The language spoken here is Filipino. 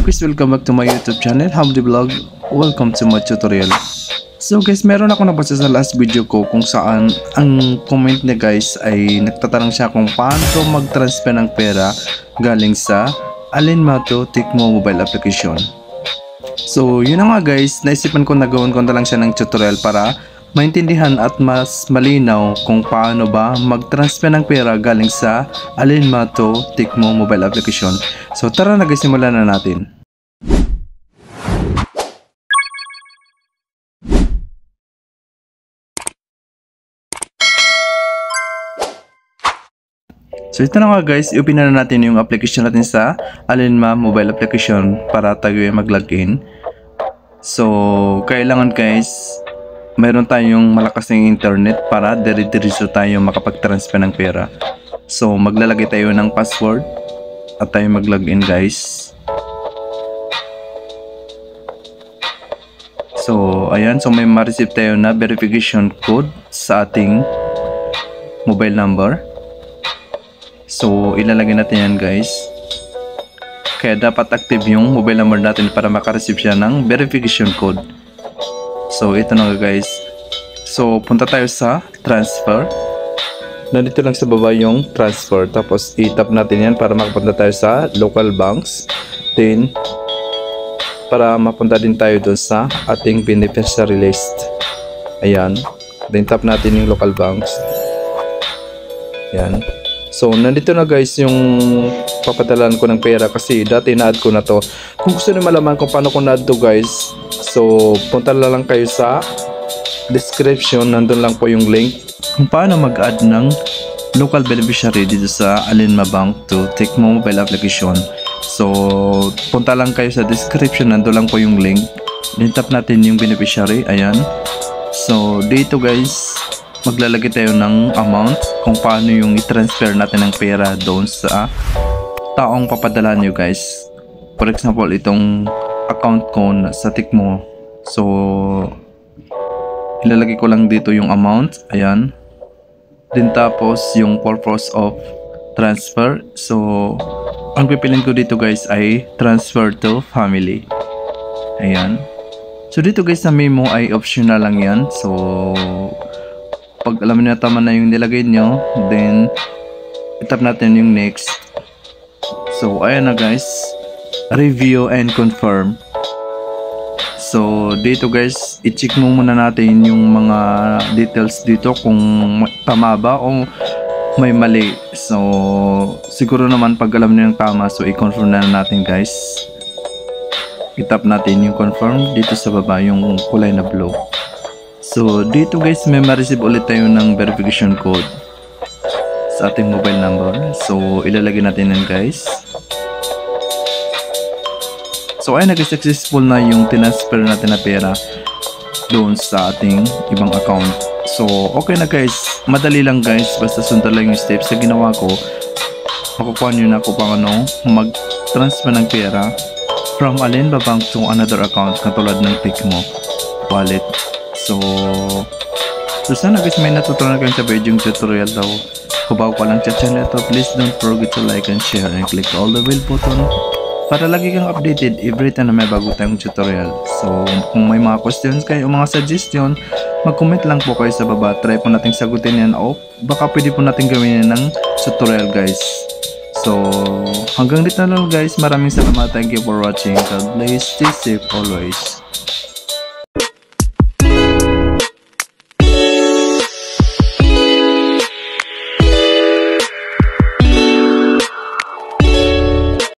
guys, welcome back to my YouTube channel, Hamdi Vlog. Welcome to my tutorial. So guys, meron ako nabasa sa last video ko kung saan ang comment niya guys ay nagtatanong siya kung paano mag-transfer ng pera galing sa Alinmato Tecmo mobile application. So yun na nga guys, naisipan ko na gawin ko na lang siya ng tutorial para maintindihan at mas malinaw kung paano ba mag-transfer ng pera galing sa Alinmato Tecmo mobile application. So tara na guys, simulan na natin. So ito na nga guys, i-open na natin yung application natin sa Alinma mobile application para tayo mag-login. So kailangan guys, mayroon tayong malakas ng internet para dire-diretso tayo makapag-transfer ng pera. So maglalagay tayo ng password at tayo mag-login guys. So ayan, so may ma-receive tayo na verification code sa ating mobile number. So ilalagay natin yan guys. Kaya dapat active yung mobile number natin para makareceive siya ng verification code. So ito na guys. So punta tayo sa transfer. Nandito lang sa baba yung transfer. Tapos i-tap natin yan para makapunta tayo sa local banks. Then para mapunta din tayo doon sa ating beneficiary list. Ayan. Then tap natin yung local banks. Ayan. So nandito na guys yung papadalan ko ng pera kasi dati na-add ko na to. Kung gusto niyo malaman kung paano ko na-add to guys, so punta lang kayo sa description, nandun lang po yung link kung paano mag-add ng local beneficiary dito sa Alinma Bank to Tecmo mobile application. So punta lang kayo sa description, nandun lang po yung link. Then tap natin yung beneficiary, ayan. So dito guys, maglalagay tayo ng amount kung paano yung i-transfer natin ng pera doon sa taong papadala nyo guys. For example, itong account ko sa Tecmo. So ilalagay ko lang dito yung amount, ayan. Then tapos yung purpose of transfer. So ang pipiliin ko dito guys ay transfer to family. Ayan. So dito guys sa memo ay optional lang yan. So pag alam niyo na tama na yung nilagay nyo, then itap natin yung next. So ayan na guys, review and confirm. So dito guys, i-check mo muna natin yung mga details dito kung tama ba o may mali. So siguro naman pag alam niyo yung tama, so i-confirm na natin guys. Itap natin yung confirm dito sa baba, yung kulay na blue. So dito guys, may ma-receive ulit tayo ng verification code sa ating mobile number. So ilalagay natin yan guys. So ayun na guys, successful na yung transfer natin na pera doon sa ating ibang account. So okay na guys, madali lang guys, basta sundan lang yung steps na ginawa ko. Makukuha nyo na kung paano mag-transfer ng pera from Alinma Bank to another account katulad ng Tecmo wallet. So sana guys may natutunan kayo sa video tutorial daw. Kung bago ka lang sa channel ito, please don't forget to like and share and click all the bell button para lagi kang updated every time na may bago tayong tutorial. So kung may mga questions kayo o mga suggestion, mag-comment lang po kayo sa baba. Try po natin sagutin yan o baka pwede po natin gawin yan ng tutorial guys. So hanggang dito na lang guys, maraming salamat. Thank you for watching. God bless, stay safe always.